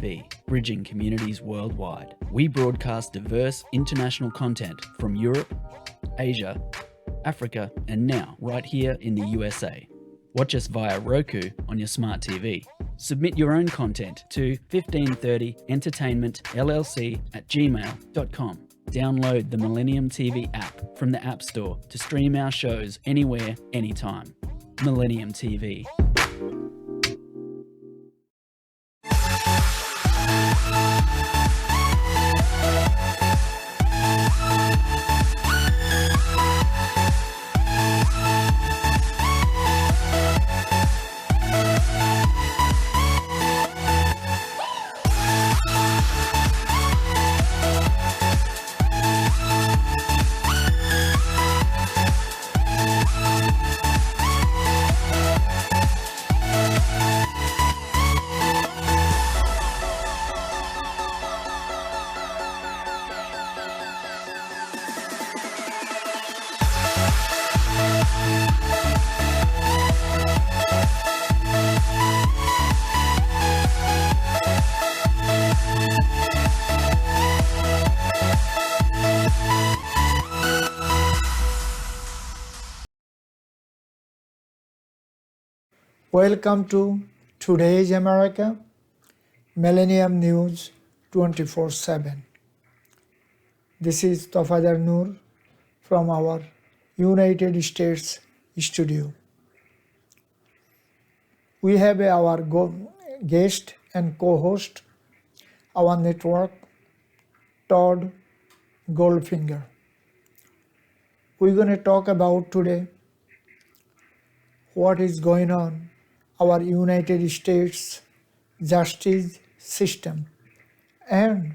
TV, bridging communities worldwide. We broadcast diverse international content from Europe, Asia, Africa, and now right here in the USA. Watch us via Roku on your smart TV. Submit your own content to 1530entertainmentllc@gmail.com. Download the Millennium TV app from the App Store to stream our shows anywhere, anytime. Millennium TV. Welcome to Today's America, Millennium News 24/7. This is Tofader from our United States studio. We have our guest and co-host, our network, Todd Goldfinger. We're going to talk about today what is going on our United States justice system and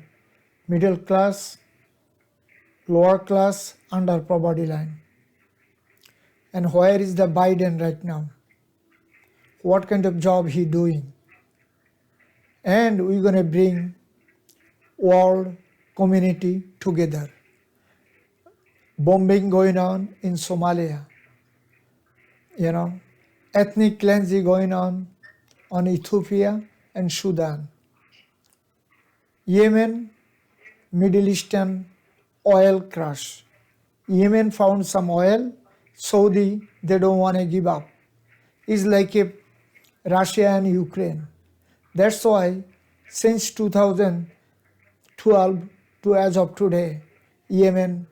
middle class, lower class under poverty line. And where is the Biden right now? What kind of job he doing? And we're going to bring world community together. Bombing going on in Somalia. Ethnic cleansing going on Ethiopia and Sudan. Yemen, Middle Eastern oil crash. Yemen found some oil, Saudi, they don't want to give up. It's like Russia and Ukraine. That's why since 2012 to as of today, Yemen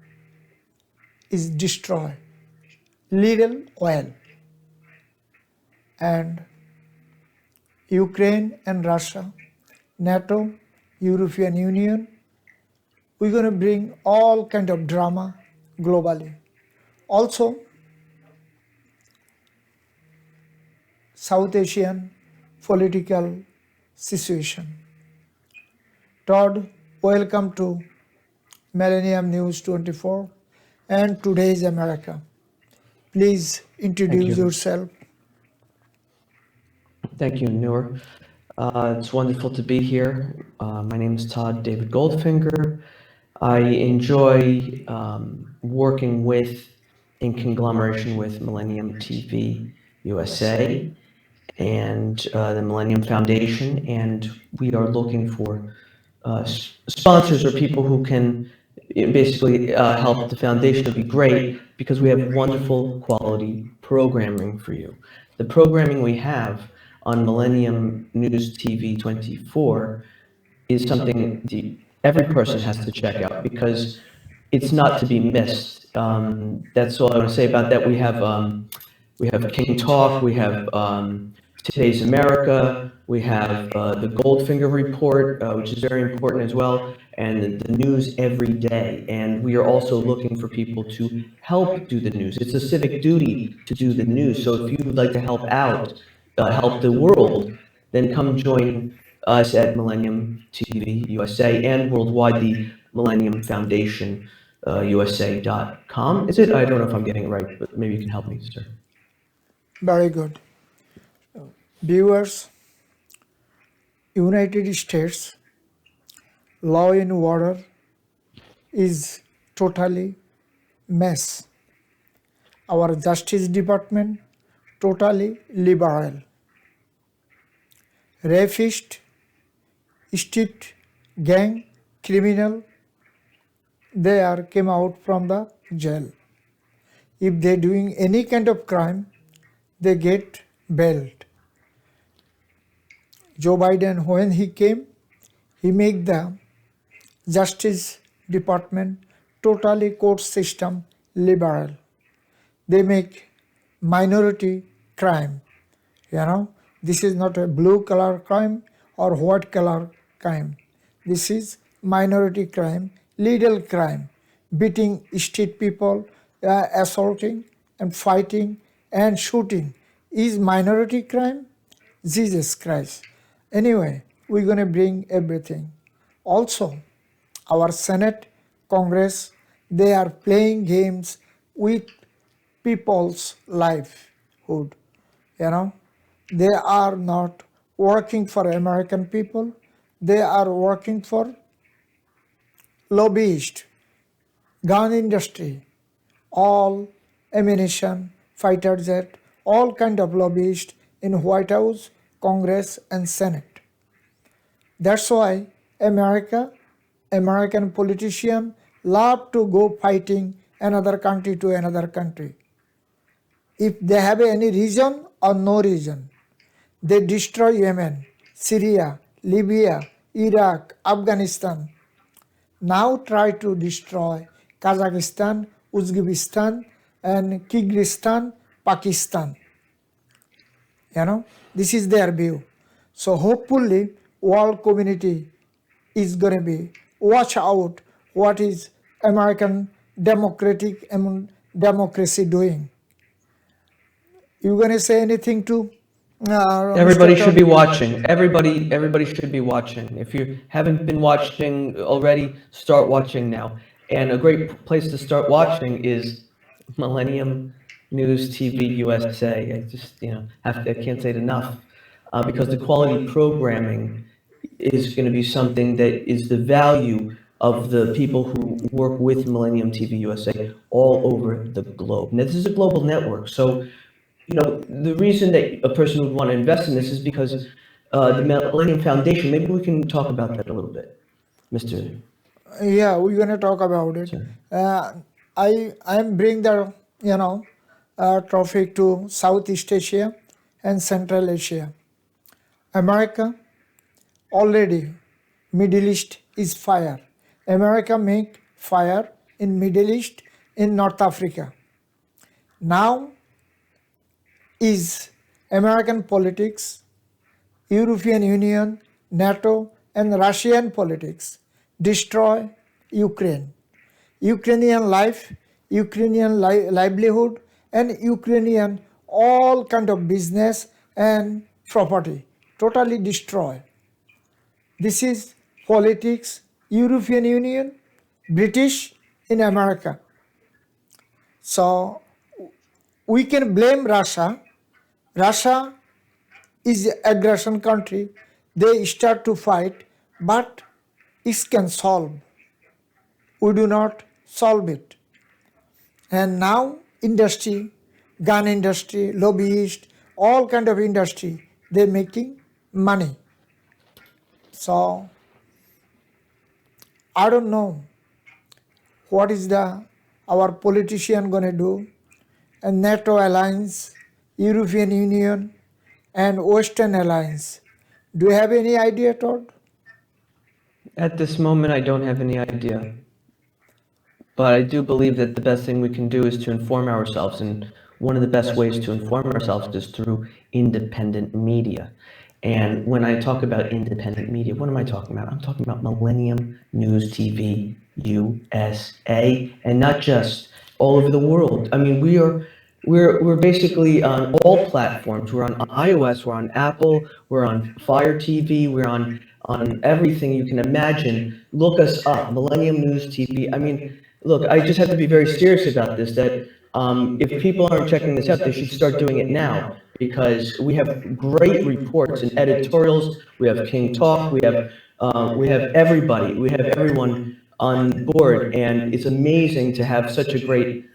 is destroyed. Little oil. And Ukraine and Russia, NATO, European Union, we're going to bring all kind of drama globally. Also, South Asian political situation. Todd, welcome to Millennium News 24 and Today's America. Please introduce yourself. Thank you, Noor. It's wonderful to be here. My name is Todd David Goldfinger. I enjoy working in conglomeration with Millennium TV USA and the Millennium Foundation, and we are looking for sponsors or people who can basically help the foundation. Would be great because we have wonderful quality programming for you. The programming we have on Millennium News TV 24 is something every person has to check out because it's not to be missed. That's all I want to say about that. We have King Talk, we have Today's America, we have the Goldfinger Report, which is very important as well, and the news every day. And we are also looking for people to help do the news. It's a civic duty to do the news. So if you would like to help out, help the world, then come join us at Millennium TV USA and worldwide, the Millennium Foundation USA.com. Is it? I don't know if I'm getting it right, but maybe you can help me, sir. Very good. Viewers, United States law and order is totally mess. Our Justice Department totally liberal. Rapist, street gang criminal, they are came out from the jail. If they doing any kind of crime, they get bailed. Joe Biden, when he came, he make the justice department totally court system liberal. They make minority crime. This is not a blue color crime or white color crime. This is minority crime, legal crime, beating street people, assaulting and fighting and shooting is minority crime. Jesus Christ. Anyway, we're going to bring everything. Also, our Senate, Congress, they are playing games with people's livelihood. They are not working for American people. They are working for lobbyists, gun industry, all ammunition, fighter jet, all kind of lobbyists in White House, Congress, and Senate. That's why American politicians love to go fighting another country to another country. If they have any reason or no reason, they destroy Yemen, Syria, Libya, Iraq, Afghanistan. Now try to destroy Kazakhstan, Uzbekistan, and Kyrgyzstan, Pakistan. This is their view. So hopefully world community is going to be watch out what is American democracy doing. You going to say anything to Everybody Mr. should Todd? be watching. Everybody should be watching. If you haven't been watching already, start watching now. And a great place to start watching is Millennium News TV USA. I just, I can't say it enough, because the quality programming is going to be something that is the value of the people who work with Millennium TV USA all over the globe. Now, this is a global network, so the reason that a person would want to invest in this is because the Millennium Foundation. Maybe we can talk about that a little bit, Mr. Yeah, we're going to talk about it. I am bring the traffic to Southeast Asia and Central Asia. America already Middle East is fire. America make fire in Middle East, in North Africa. Now is American politics, European Union, NATO, and Russian politics destroy Ukraine. Ukrainian life, Ukrainian livelihood, and Ukrainian all kind of business and property totally destroy. This is politics, European Union, British in America. So we can blame Russia. Russia is an aggression country. They start to fight, but it can solve. We do not solve it. And now industry, gun industry, lobbyist, all kind of industry, they're making money. So I don't know what is our politician going to do. And NATO alliance, European Union, and Western alliance. Do you have any idea, Todd? At this moment, I don't have any idea. But I do believe that the best thing we can do is to inform ourselves. And one of the best ways to inform ourselves is through independent media. And when I talk about independent media, what am I talking about? I'm talking about Millennium News TV USA, and not just all over the world. I mean, we're basically on all platforms. We're on iOS, we're on Apple, we're on Fire TV, we're on everything you can imagine. Look us up, Millennium News TV. I mean, look, I just have to be very serious about this, that if people aren't checking this out, they should start doing it now, because we have great reports and editorials. We have King Talk, we have everybody, we have everyone on board, and it's amazing to have such a great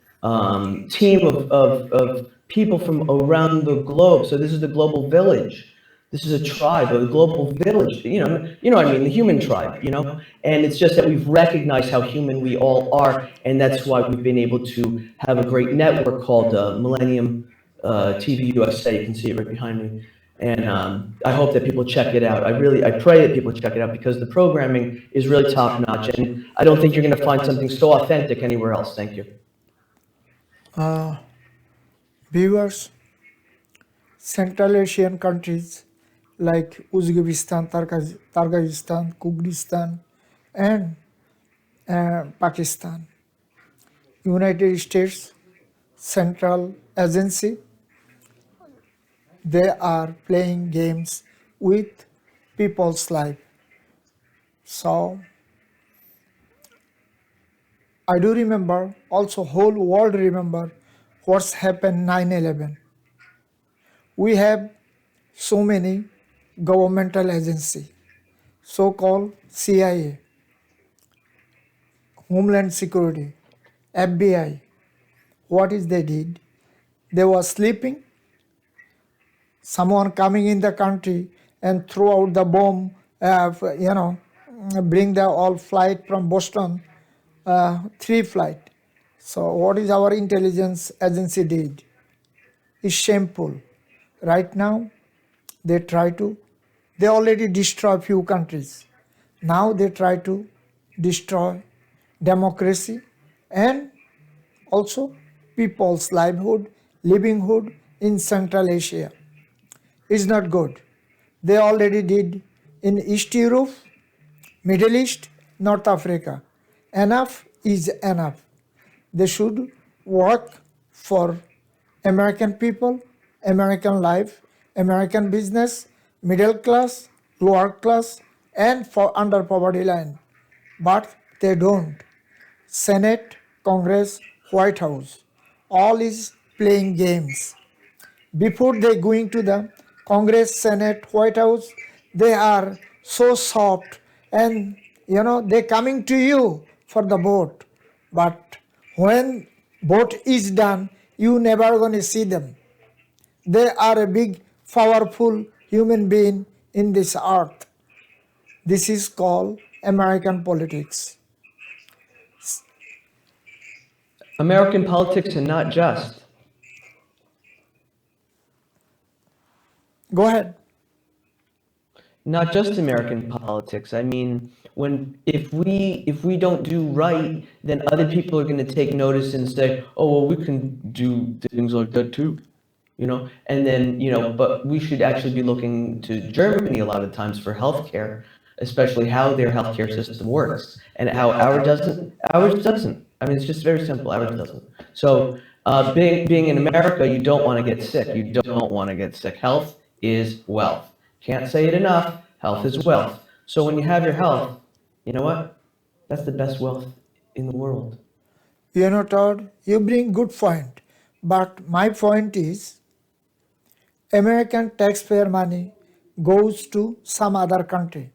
team of people from around the globe. So this is the global village. This is a tribe, a global village. You know what I mean, the human tribe. And it's just that we've recognized how human we all are, and that's why we've been able to have a great network called Millennium TV USA. You can see it right behind me. And I hope that people check it out. I pray that people check it out because the programming is really top notch, and I don't think you're going to find something so authentic anywhere else. Thank you. Viewers, Central Asian countries like Uzbekistan, Kyrgyzstan, Kyrgyzstan, and Pakistan, United States Central Agency, they are playing games with people's life. So I do remember, also whole world remember what's happened 9/11. We have so many governmental agency, so-called CIA, Homeland Security, FBI. What is they did? They were sleeping. Someone coming in the country and throw out the bomb, bring the all flight from Boston, 3 flight. So what is our intelligence agency did? It's shameful. Right now, they already destroy few countries. Now they try to destroy democracy and also people's livelihood in Central Asia. It's not good. They already did in East Europe, Middle East, North Africa. Enough is enough. They should work for American people, American life, American business, middle class, lower class, and for under poverty line. But they don't. Senate, Congress, White House, all is playing games. Before they going to the Congress, Senate, White House, they are so soft and they coming to you for the vote. But when vote is done, you never gonna see them. They are a big, powerful human being in this earth. This is called American politics. American politics and not just. Go ahead. Not just American politics. I mean, if we don't do right, then other people are going to take notice and say, "Oh, well, we can do things like that too," And then but we should actually be looking to Germany a lot of times for healthcare, especially how their healthcare system works and how ours doesn't. Ours doesn't. I mean, it's just very simple. Ours doesn't. So, being in America, you don't want to get sick. You don't want to get sick. Health is wealth. Can't say it enough. Health is wealth. So when you have your health, you know what? That's the best wealth in the world. Todd, you bring good point. But my point is, American taxpayer money goes to some other country.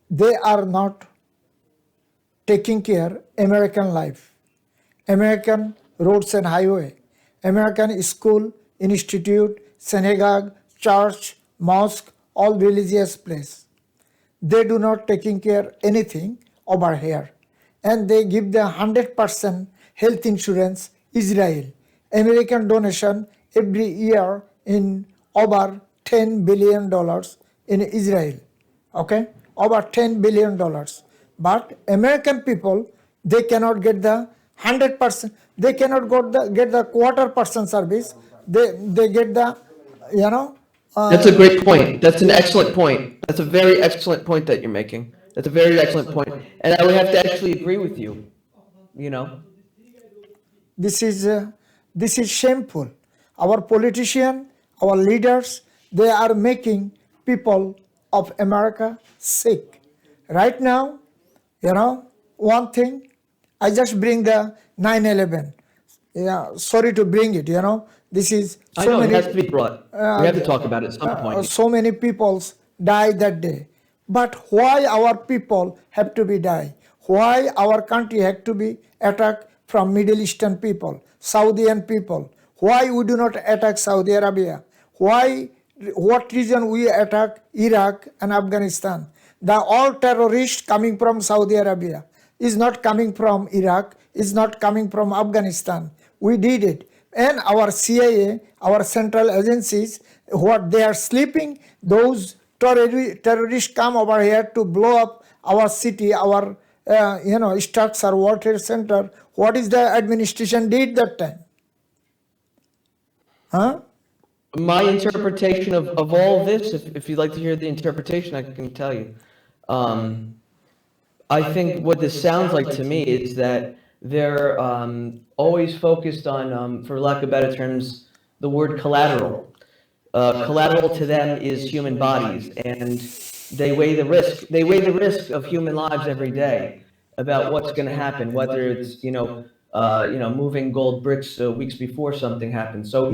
They are not taking care American life, American roads and highway, American school, institute, synagogue, church, mosque, all religious place. They do not taking care anything over here. And they give the 100% health insurance Israel. American donation every year in over $10 billion in Israel. Okay? Over $10 billion. But American people, they cannot get the 100%, they cannot get the quarter percent service. They get the, That's a great point. That's an excellent point. That's a very excellent point that you're making. That's a very excellent point. And I would have to actually agree with you. This is shameful. Our politicians, our leaders, they are making people of America sick. Right now, one thing, I just bring the 9/11. Sorry to bring it, This is I know, it has to be brought. We have to talk about it at some point. So many people died that day. But why our people have to be die? Why our country had to be attacked from Middle Eastern people, Saudian people? Why we do not attack Saudi Arabia? Why what reason we attack Iraq and Afghanistan? The all terrorists coming from Saudi Arabia is not coming from Iraq, is not coming from Afghanistan. We did it. And our CIA, our central agencies, what they are sleeping, those terrorists come over here to blow up our city, our structure, World Trade Center. What is the administration did that time? Huh? My interpretation of all this, if you'd like to hear the interpretation, I can tell you. I think what this sounds like to me is that they're always focused on, for lack of better terms, the word collateral. Collateral to them is human bodies, and they weigh the risk. They weigh the risk of human lives every day about what's going to happen, whether it's moving gold bricks weeks before something happens. So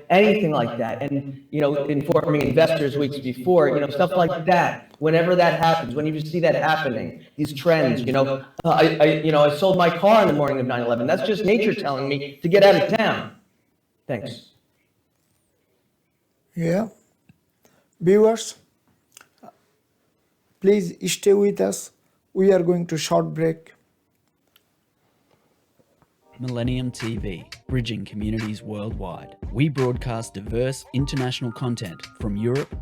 anything like that, and informing investors weeks before, stuff like that. Whenever that happens, when you see that happening, these trends, I sold my car in the morning of 9/11. That's just nature telling me to get out of town. Thanks. Yeah. Viewers, please stay with us. We are going to short break. Millennium TV, bridging communities worldwide. We broadcast diverse international content from Europe,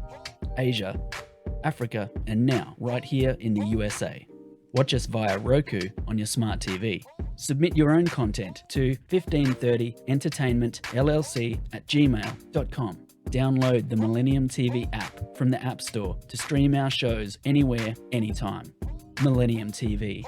Asia, Africa, and now right here in the USA. Watch us via Roku on your smart TV. Submit your own content to 1530entertainmentllc@gmail.com. Download the Millennium TV app from the App Store to stream our shows anywhere, anytime. Millennium TV.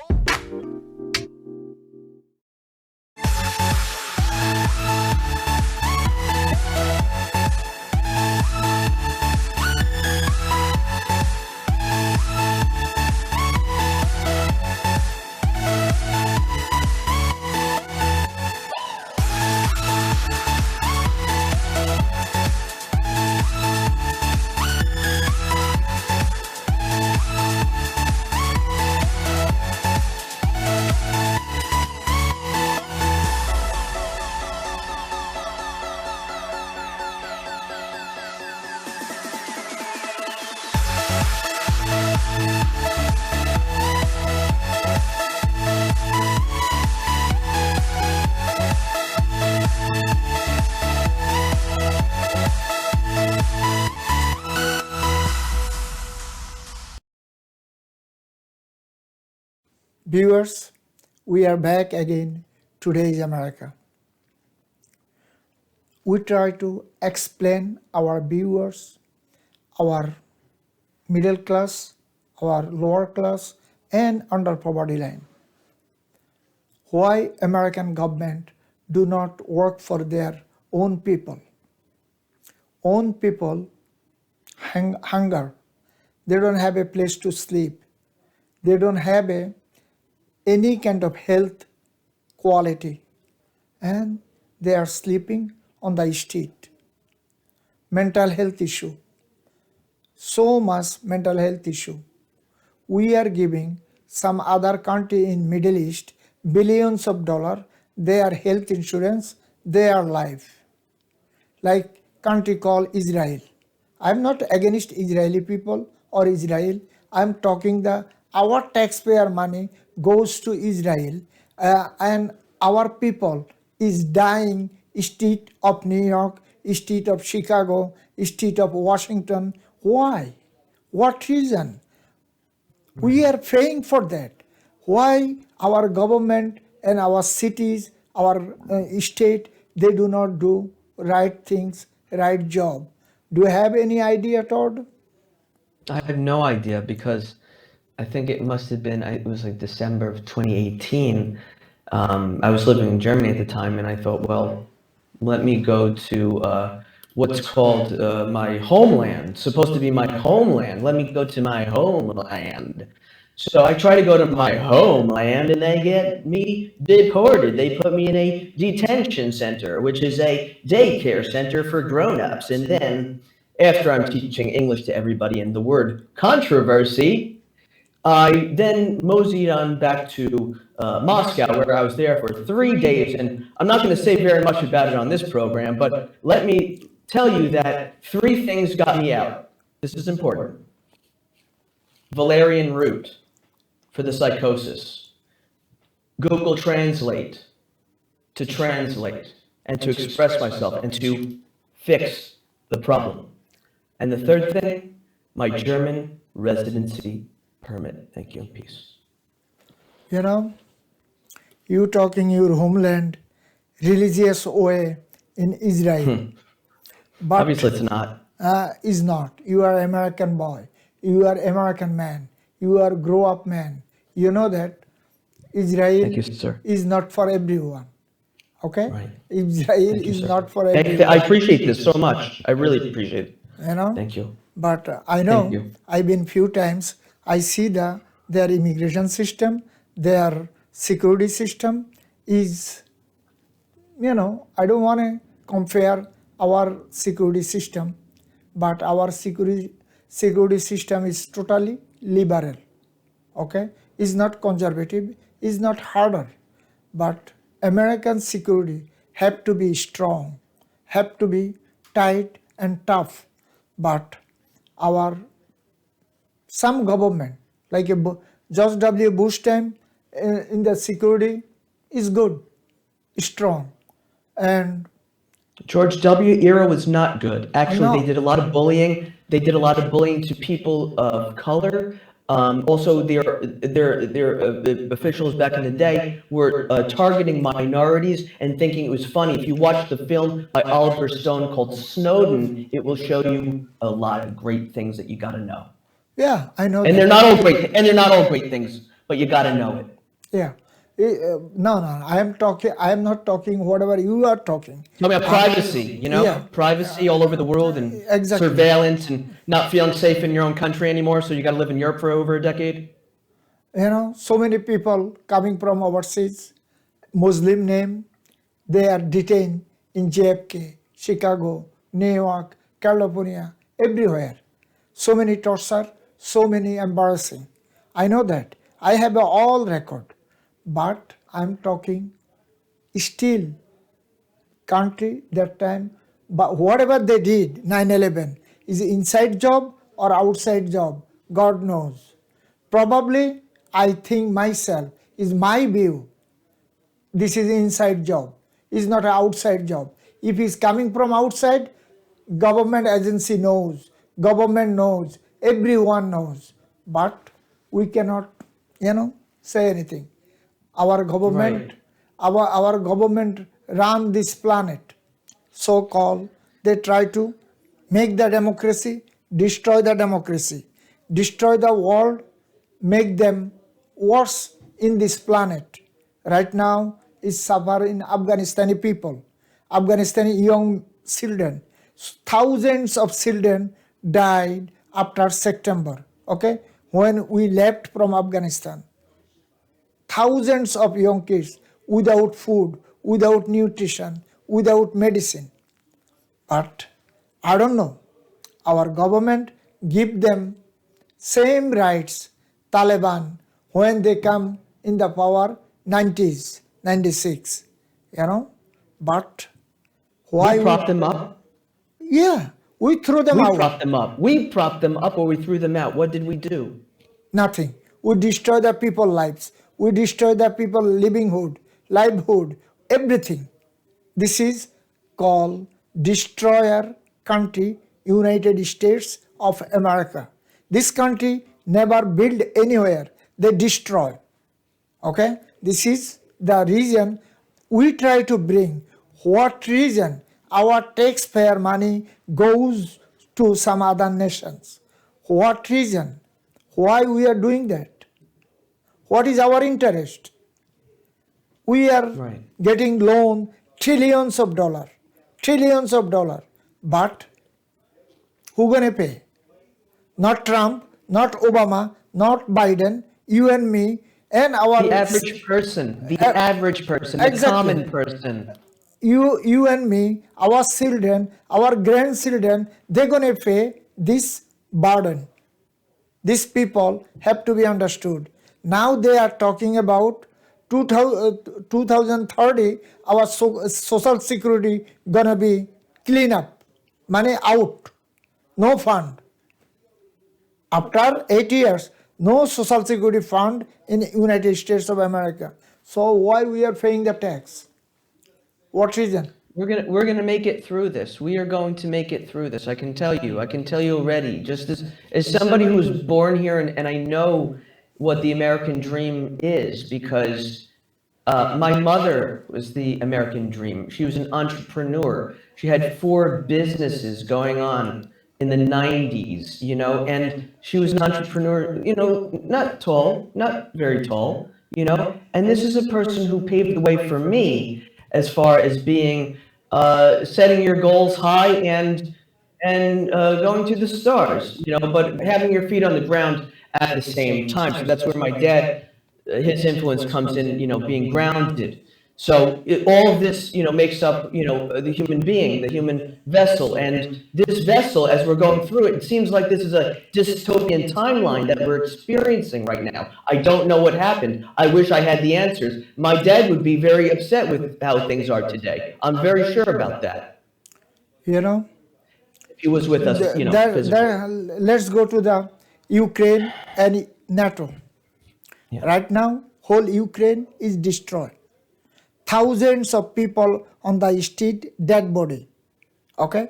Viewers, we are back again. Today's America. We try to explain our viewers, our middle class, our lower class, and under poverty line, why American government do not work for their own people. Own people hunger. They don't have a place to sleep. They don't have any kind of health quality, and they are sleeping on the street. Mental health issue. So much mental health issue. We are giving some other country in Middle East billions of dollars, their health insurance, their life. Like country called Israel. I'm not against Israeli people or Israel. I'm talking our taxpayer money goes to Israel, and our people is dying. State of New York, state of Chicago, state of Washington. Why? What reason? We are praying for that. Why our government and our cities, our state, they do not do right things, right job? Do you have any idea, Todd? I have no idea, because I think it must have been, it was like December of 2018. I was living in Germany at the time, and I thought, well, let me go to what's called my homeland, supposed to be my homeland. Let me go to my homeland. So I try to go to my homeland, and they get me deported. They put me in a detention center, which is a daycare center for grown-ups. And then, after I'm teaching English to everybody and the word controversy, I then moseyed on back to Moscow, where I was there for 3 days. And I'm not going to say very much about it on this program, but let me tell you that three things got me out. This is important. Valerian root for the psychosis. Google Translate to translate and to express myself and to fix the problem. And the third thing, my German residency permit. Thank you. Peace. You know, you talking your homeland religious way in Israel. But Obviously, it's not. is not. You are American boy. You are American man. You are grow up man. You know that Israel Thank you, sir. is not for everyone. Okay? Right. Israel Thank you, is sir. not for I everyone. appreciate this so much. I really appreciate it. You know? Thank you. But I know Thank you. I've been few times. I see their immigration system, their security system is, you know, I don't want to compare our security system, but our security system is totally liberal. Okay, is not conservative, is not harder, but American security have to be strong, have to be tight and tough. But our some government like George W. Bush time in the security is good, strong, and George W. era was not good. Actually, No. they did a lot of bullying. They did a lot of bullying to people of color. Also, their officials back in the day were targeting minorities and thinking it was funny. If you watch the film by Oliver Stone called Snowden, it will show you a lot of great things that you got to know. yeah, I know And that. they're not all great. And they're not all great things, but you got to know it. Yeah. No, I am not talking whatever you are talking. Talking about privacy, you know, Yeah. privacy all over the world and Exactly. surveillance and not feeling safe in your own country anymore. So you got to live in Europe for over a decade. You know, so many people coming from overseas, Muslim name, they are detained in JFK, Chicago, New York, California, everywhere. So many torture, so many embarrassing. I know that. I have a all record, but I'm talking still country that time. But whatever they did, 9/11, is inside job or outside job, God knows. Probably, I think myself, is my view, this is inside job, is not an outside job. If it's coming from outside, government agency knows, government knows, everyone knows, but we cannot, say anything. Our government, our government run this planet, so-called. They try to make the democracy, destroy the democracy, destroy the world, make them worse in this planet. Right now, is suffering Afghanistani people, Afghanistani young children. Thousands of children died after September, okay, when we left from Afghanistan. Thousands of young kids without food, without nutrition, without medicine. But I don't know, our government give them same rights Taliban when they come in the power 90s, 96, but why We propped them up. Yeah, we threw them We out. propped them up. We propped them up or we threw them out. What did we do? Nothing. We destroy the people's lives. We destroy the people's livelihood, everything. This is called destroyer country, United States of America. This country never built anywhere. They destroy. Okay? This is the reason we try to bring. What reason our taxpayer money goes to some other nations? What reason? Why we are doing that? What is our interest? We are Right. getting loan trillions of dollars, but who gonna pay? Not Trump, not Obama, not Biden, you and me, and our The average person, the average person, the Exactly. common person. you and me, our children, our grandchildren, they're gonna pay this burden. These people have to be understood. Now they are talking about 2030, our social security gonna be clean up. money out, no fund. After 8 years, no social security fund in United States of America. So why we are paying the tax? What reason? We're gonna make it through this. We are going to make it through this. I can tell you. I can tell you already. Just as somebody who was born here, and I know what the American dream is, because my mother was the American dream. She was an entrepreneur. She had 4 businesses going on in the 90s, you know, and she was an entrepreneur, you know, not tall, not very tall, you know, and this is a person who paved the way for me as far as being setting your goals high and going to the stars, you know, but having your feet on the ground at the same time. So that's where my dad, his influence comes in, you know, being grounded. So all of this, you know, makes up, you know, the human being, the human vessel. And this vessel, as we're going through it, it seems like this is a dystopian timeline that we're experiencing right now. I don't know what happened. I wish I had the answers. My dad would be very upset with how things are today. I'm very sure about that. You know, If he was with us, you know, physically. let's go to the Ukraine and NATO. Yeah. Right now, whole Ukraine is destroyed. Thousands of people on the street, dead body. Okay?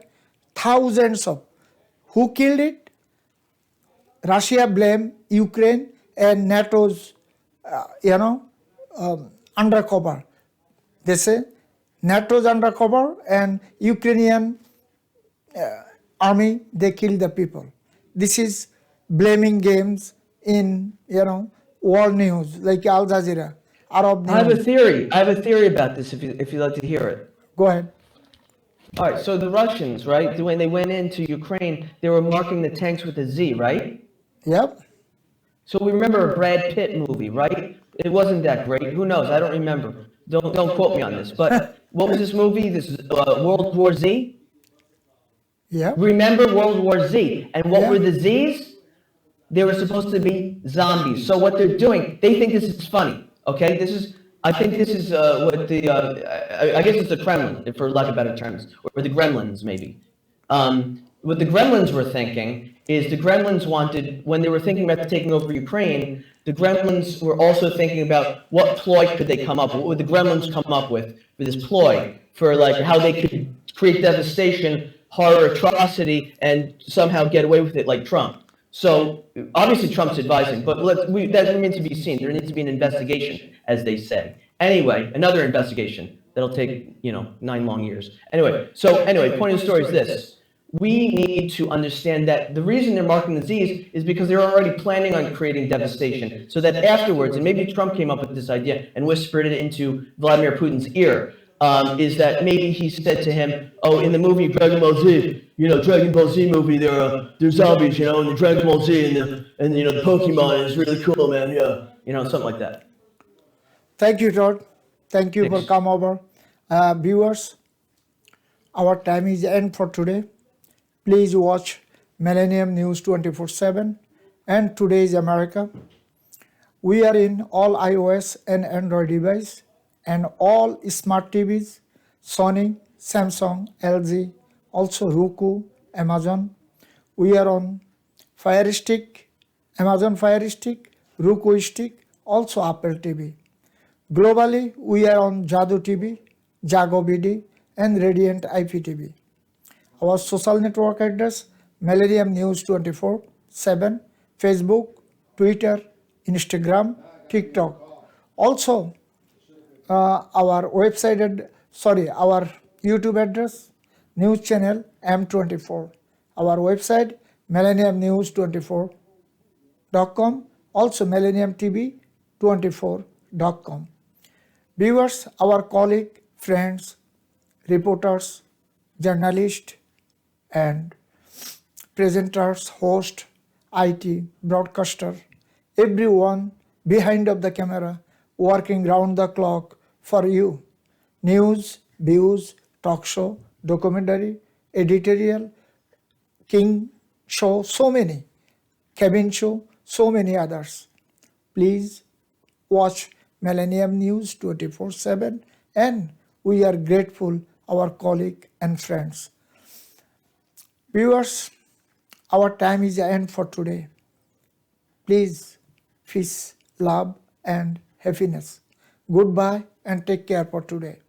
Thousands of. Who killed it? Russia blame Ukraine and NATO's, undercover. They say NATO's undercover and Ukrainian army, they kill the people. This is blaming games in, world news like Al Jazeera, Arab news. I have a theory about this if you'd like to hear it. Go ahead. All right, so the Russians, right, when they went into Ukraine, they were marking the tanks with a Z, right? Yep. So we remember a Brad Pitt movie, right? It wasn't that great. Who knows? I don't remember. Don't quote me on this. But what was this movie? This is World War Z? Yeah. Remember World War Z? And what Yeah. were the Zs? They were supposed to be zombies. So what they're doing, they think this is funny. Okay, I think this is what the, I guess it's the Kremlin, for lack of better terms, or the Gremlins, maybe. What the Gremlins were thinking is the Gremlins wanted, when they were thinking about taking over Ukraine, the Gremlins were also thinking about what ploy could they come up with, what would the Gremlins come up with for this ploy, for like how they could create devastation, horror, atrocity, and somehow get away with it like Trump. So obviously Trump's advising, but that remains to be seen. There needs to be an investigation, as they say. Anyway, another investigation that'll take 9 long years. Anyway, point of the story is this: we need to understand that the reason they're marking the Z's is because they're already planning on creating devastation, so that afterwards, and maybe Trump came up with this idea and whispered it into Vladimir Putin's ear. Is that maybe he said to him, "Oh, in the movie Dragon Ball Z, Dragon Ball Z movie, they're zombies, and the Dragon Ball Z and the Pokemon is really cool, man, yeah, something like that." Thank you, Todd. Thank you Thanks. for come over. Viewers, our time is end for today. Please watch Millennium News 24/7 and Today's America. We are in all iOS and Android device and all smart TVs, Sony, Samsung, LG, also Roku, Amazon. We are on Fire Stick, Amazon Fire Stick, Roku Stick, also Apple TV. Globally, we are on Jadu TV, Jago BD, and Radiant IPTV. Our social network address, Millennium News 24/7, Facebook, Twitter, Instagram, TikTok. Also, our our YouTube address, news channel M24. Our website, millenniumnews24.com, also millenniumtv24.com. Viewers, our colleague, friends, reporters, journalists, and presenters, host, IT, broadcaster, everyone behind of the camera, working round the clock for you. News, views, talk show, documentary, editorial, King show, so many, cabin show, so many others. Please watch Millennium News 24/7, and we are grateful our colleague and friends. Viewers, our time is end for today. Please, peace, love, and happiness. Goodbye and take care for today.